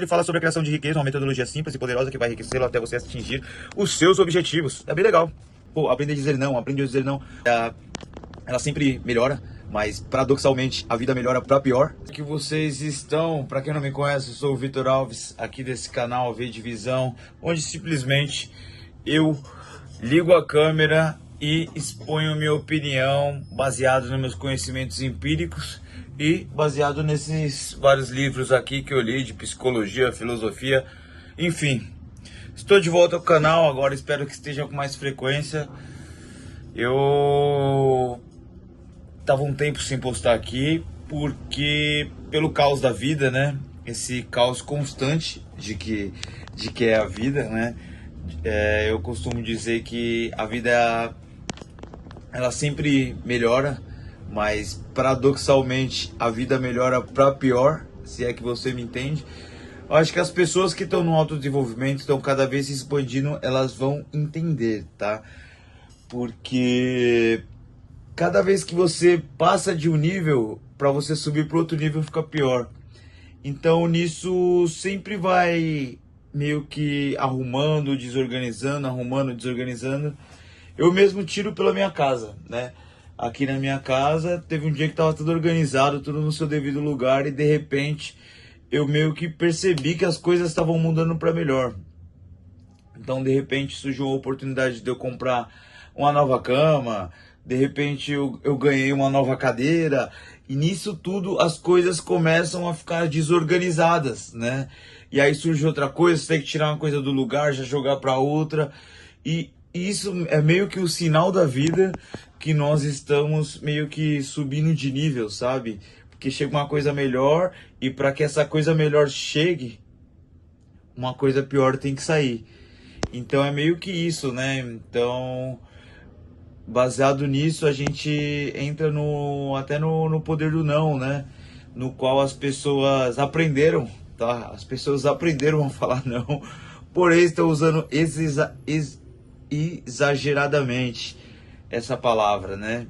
Ele fala sobre a criação de riqueza, uma metodologia simples e poderosa que vai enriquecê-lo até você atingir os seus objetivos. É bem legal. Pô, aprender a dizer não, aprender a dizer não. Ela sempre melhora, mas paradoxalmente a vida melhora pra pior. Que vocês estão, pra quem não me conhece, eu sou o Vitor Alves, aqui desse canal V de Visão, onde simplesmente eu ligo a câmera e exponho minha opinião baseado nos meus conhecimentos empíricos e baseado nesses vários livros aqui que eu li de psicologia, filosofia, enfim. Estou de volta ao canal agora, espero que esteja com mais frequência. Eu tava um tempo sem postar aqui porque pelo caos da vida, né? Esse caos constante de que é a vida, né? Eu costumo dizer que a vida ela sempre melhora, mas paradoxalmente a vida melhora para pior, se é que você me entende. Eu acho que as pessoas que estão no autodesenvolvimento estão cada vez se expandindo, elas vão entender, tá? Porque cada vez que você passa de um nível, para você subir para outro nível fica pior. Então nisso sempre vai meio que arrumando, desorganizando. Eu mesmo tiro pela minha casa, né? Aqui na minha casa teve um dia que estava tudo organizado, tudo no seu devido lugar e de repente eu meio que percebi que as coisas estavam mudando para melhor. Então de repente surgiu a oportunidade de eu comprar uma nova cama, de repente eu ganhei uma nova cadeira, e nisso tudo as coisas começam a ficar desorganizadas, né? E aí surge outra coisa, você tem que tirar uma coisa do lugar, já jogar para outra, e isso é meio que o sinal da vida que nós estamos meio que subindo de nível, sabe? Porque chega uma coisa melhor, e para que essa coisa melhor chegue, uma coisa pior tem que sair. Então é meio que isso, né? Então, baseado nisso, a gente entra até no poder do não, né? No qual as pessoas aprenderam, tá? As pessoas aprenderam a falar não, porém estão usando exageradamente essa palavra, né?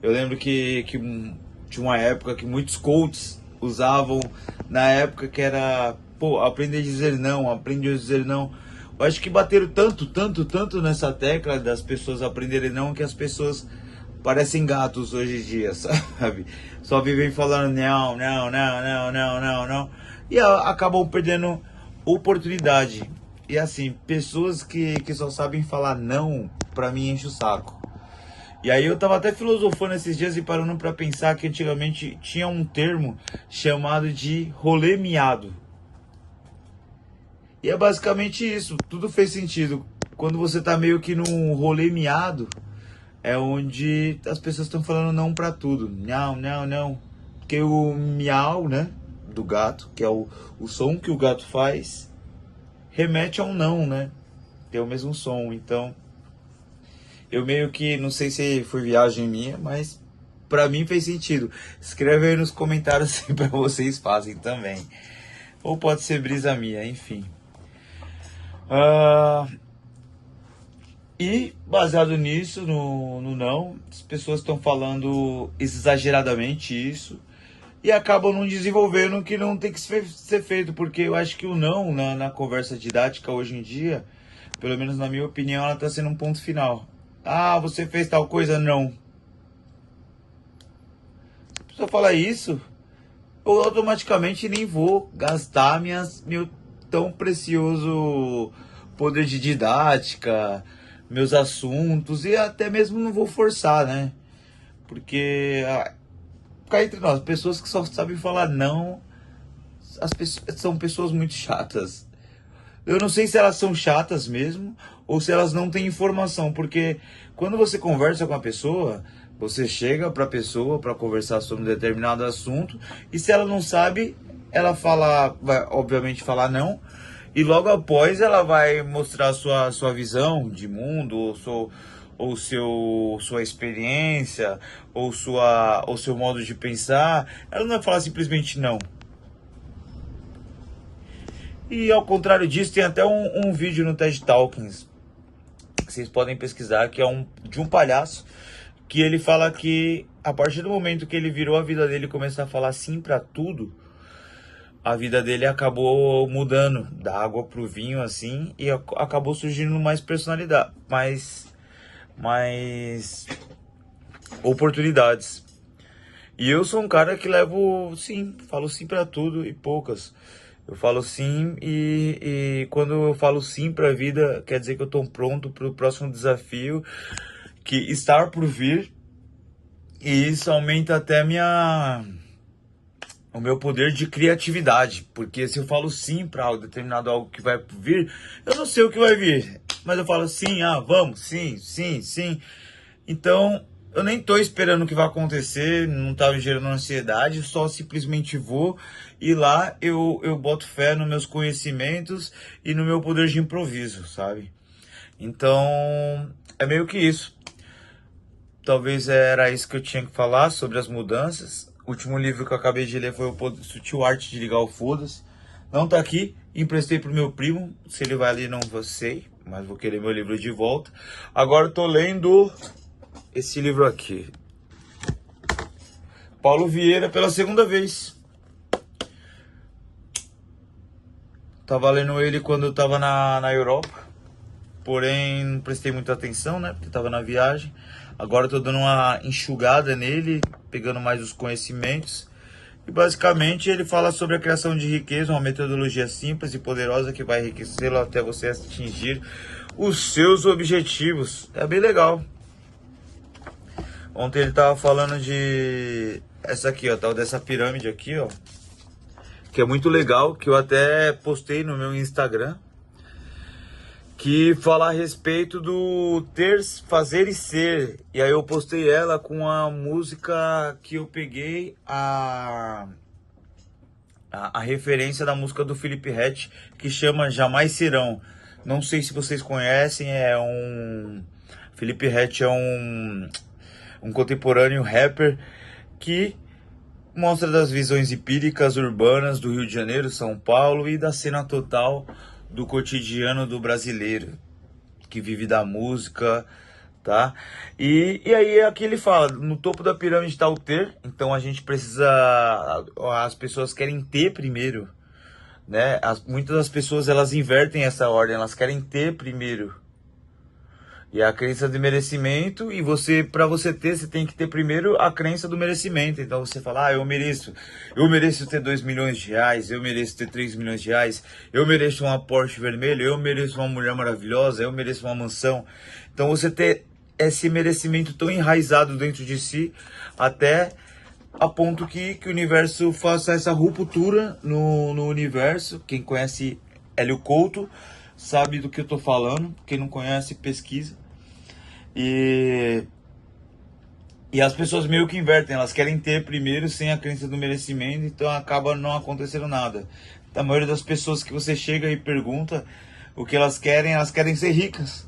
Eu lembro que tinha uma época que muitos coaches usavam, na época que era, pô, aprender a dizer não, aprende a dizer não. Eu acho que bateram tanto nessa tecla das pessoas aprenderem não, que as pessoas parecem gatos hoje em dia, sabe? Só vivem falando não, não. E acabam perdendo oportunidade. E assim, pessoas que só sabem falar não, pra mim enche o saco. E aí eu tava até filosofando esses dias e parando pra pensar que antigamente tinha um termo chamado de rolê miado. E é basicamente isso, tudo fez sentido. Quando você tá meio que num rolê miado, é onde as pessoas estão falando não pra tudo. Não. Porque o miau, né, do gato, que é o som que o gato faz, remete a um não, né? Tem o mesmo som, então eu meio que, não sei se foi viagem minha, mas pra mim fez sentido. Escreve aí nos comentários se pra vocês fazem também. Ou pode ser brisa minha, enfim. E baseado nisso, no não, as pessoas estão falando exageradamente isso e acabam não desenvolvendo o que não tem que ser feito, porque eu acho que o não na conversa didática hoje em dia, pelo menos na minha opinião, ela está sendo um ponto final. Ah, você fez tal coisa? Não. Se a pessoa falar isso, eu automaticamente nem vou gastar meu tão precioso poder de didática, meus assuntos, e até mesmo não vou forçar, né? Porque, cá entre nós, pessoas que só sabem falar não, são pessoas muito chatas. Eu não sei se elas são chatas mesmo ou se elas não têm informação, porque quando você conversa com a pessoa, você chega para a pessoa para conversar sobre um determinado assunto e se ela não sabe, ela vai obviamente falar não e logo após ela vai mostrar a sua visão de mundo ou sua experiência ou seu modo de pensar. Ela não vai falar simplesmente não. E ao contrário disso, tem até um vídeo no TED Talks que vocês podem pesquisar, que é de um palhaço, que ele fala que a partir do momento que ele virou a vida dele e começou a falar sim pra tudo, a vida dele acabou mudando da água pro vinho, assim, e acabou surgindo mais personalidade, mais oportunidades. E eu sou um cara que levo sim, falo sim pra tudo e poucas. Eu falo sim e quando eu falo sim pra vida, quer dizer que eu tô pronto pro próximo desafio que está por vir. E isso aumenta até o meu poder de criatividade. Porque se eu falo sim pra algo, determinado algo que vai vir, eu não sei o que vai vir. Mas eu falo sim, vamos, sim, sim, sim. Então, eu nem tô esperando o que vai acontecer, não tá me gerando ansiedade, só simplesmente vou e lá eu boto fé nos meus conhecimentos e no meu poder de improviso, sabe? Então, é meio que isso. Talvez era isso que eu tinha que falar sobre as mudanças. O último livro que eu acabei de ler foi o Sutil Arte de Ligar o Foda-se. Não tá aqui, emprestei pro meu primo. Se ele vai ler, não vou sei, mas vou querer meu livro de volta. Agora eu tô lendo esse livro aqui. Paulo Vieira pela segunda vez. Tava lendo ele quando eu tava na Europa. Porém, não prestei muita atenção, né? Porque tava na viagem. Agora eu tô dando uma enxugada nele, pegando mais os conhecimentos. E basicamente ele fala sobre a criação de riqueza, uma metodologia simples e poderosa que vai enriquecê-lo até você atingir os seus objetivos. É bem legal. Ontem ele tava falando de essa aqui, ó, tal dessa pirâmide aqui, ó, que é muito legal, que eu até postei no meu Instagram, que fala a respeito do ter, fazer e ser. E aí eu postei ela com a música que eu peguei a referência da música do Felipe Ret, que chama Jamais Serão. Não sei se vocês conhecem, Felipe Ret é um contemporâneo rapper que mostra das visões empíricas urbanas do Rio de Janeiro, São Paulo e da cena total do cotidiano do brasileiro que vive da música, tá? E aí aqui ele fala, no topo da pirâmide está o ter, então a gente precisa, as pessoas querem ter primeiro, né? Muitas das pessoas elas invertem essa ordem, elas querem ter primeiro. E a crença de merecimento, e você, para você ter, você tem que ter primeiro a crença do merecimento. Então você fala, eu mereço ter 2 milhões de reais, eu mereço ter 3 milhões de reais, eu mereço uma Porsche vermelha, eu mereço uma mulher maravilhosa, eu mereço uma mansão. Então você ter esse merecimento tão enraizado dentro de si, até a ponto que o universo faça essa ruptura no universo. Quem conhece Hélio Couto sabe do que eu tô falando, quem não conhece, pesquisa. E as pessoas meio que invertem, elas querem ter primeiro sem a crença do merecimento, então acaba não acontecendo nada. A maioria das pessoas que você chega e pergunta o que elas querem ser ricas.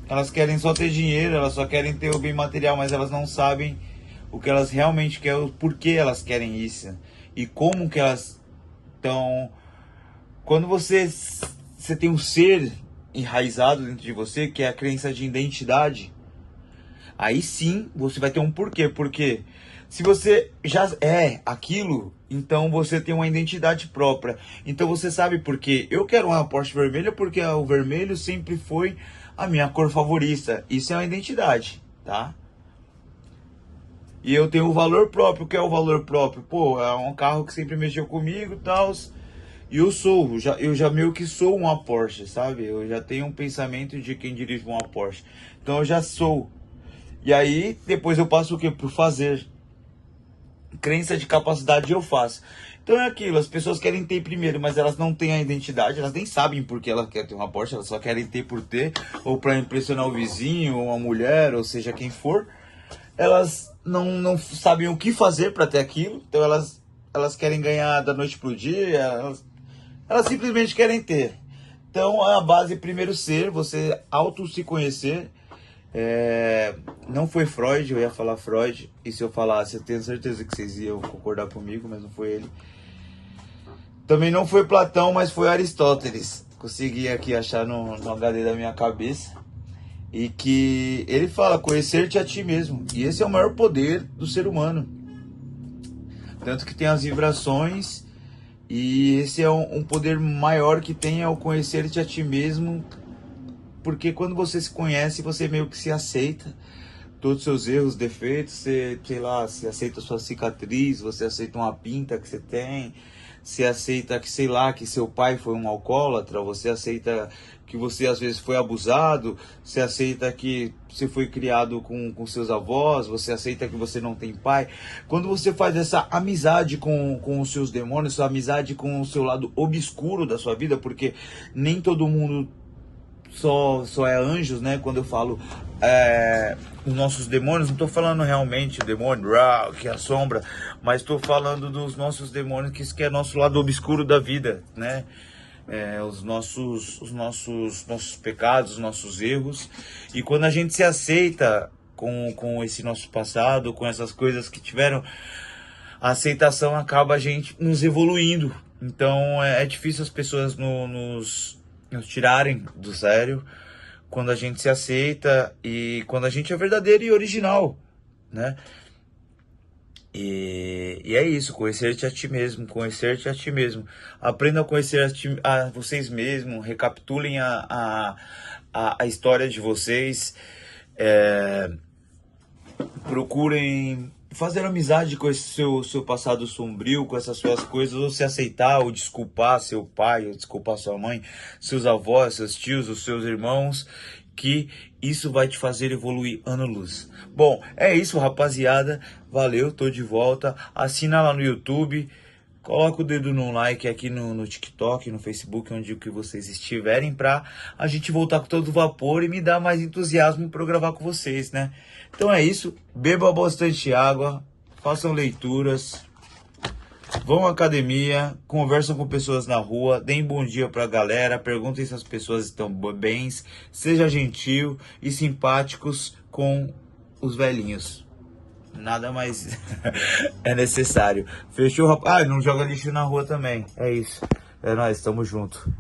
Elas querem só ter dinheiro, elas só querem ter o bem material, mas elas não sabem o que elas realmente querem, o porquê elas querem isso e como que elas estão. Quando você tem um ser enraizado dentro de você, que é a crença de identidade, aí sim você vai ter um porquê. Porque se você já é aquilo, então você tem uma identidade própria. Então você sabe por quê. Eu quero uma Porsche vermelha porque o vermelho sempre foi a minha cor favorita. Isso é uma identidade, tá? E eu tenho o valor próprio. O que é o valor próprio? Pô, é um carro que sempre mexeu comigo e tal. E eu já meio que sou uma Porsche, sabe? Eu já tenho um pensamento de quem dirige uma Porsche. Então eu já sou. E aí, depois eu passo o quê? Pro fazer. Crença de capacidade eu faço. Então é aquilo, as pessoas querem ter primeiro, mas elas não têm a identidade, elas nem sabem por que elas querem ter uma Porsche, elas só querem ter por ter, ou para impressionar o vizinho, ou a mulher, ou seja, quem for. Elas não sabem o que fazer para ter aquilo, então elas querem ganhar da noite pro dia, elas simplesmente querem ter. Então a base primeiro ser, você auto se conhecer. Não foi Freud, eu ia falar Freud, e se eu falasse, eu tenho certeza que vocês iam concordar comigo, mas não foi ele. Também não foi Platão, mas foi Aristóteles. Consegui aqui achar no HD da minha cabeça. E que ele fala, conhecer-te a ti mesmo. E esse é o maior poder do ser humano. Tanto que tem as vibrações E esse é um poder maior que tem, é o conhecer-te a ti mesmo, porque quando você se conhece, você meio que se aceita, todos os seus erros, defeitos, você, sei lá, você aceita a sua cicatriz, você aceita uma pinta que você tem, você aceita que, sei lá, que seu pai foi um alcoólatra, você aceita que você às vezes foi abusado, você aceita que você foi criado com seus avós, você aceita que você não tem pai. Quando você faz essa amizade com os seus demônios, essa amizade com o seu lado obscuro da sua vida, porque nem todo mundo só é anjos, né? Quando eu falo os nossos demônios, não estou falando realmente o demônio, que é a sombra, mas estou falando dos nossos demônios, que é nosso lado obscuro da vida, né? Os nossos pecados, os nossos erros. E quando a gente se aceita com esse nosso passado, com essas coisas que tiveram, a aceitação acaba a gente nos evoluindo. Então é difícil as pessoas nos tirarem do sério quando a gente se aceita e quando a gente é verdadeiro e original, né? E é isso, conhecer-te a ti mesmo, conhecer-te a ti mesmo. Aprenda a conhecer a vocês mesmos, recapitulem a história de vocês, procurem fazer amizade com esse seu passado sombrio, com essas suas coisas, ou se aceitar, ou desculpar seu pai, ou desculpar sua mãe, seus avós, seus tios, os seus irmãos, que isso vai te fazer evoluir ano-luz. Bom, é isso, rapaziada. Valeu, tô de volta. Assina lá no YouTube. Coloca o dedo no like aqui no TikTok, no Facebook, onde que vocês estiverem, pra a gente voltar com todo vapor e me dar mais entusiasmo para gravar com vocês, né? Então é isso. Beba bastante água, façam leituras, vão à academia, conversam com pessoas na rua, deem bom dia pra galera, perguntem se as pessoas estão bem, seja gentil e simpáticos com os velhinhos. Nada mais é necessário. Fechou, rapaz? Ah, não joga lixo na rua também. É isso. É nóis, tamo junto.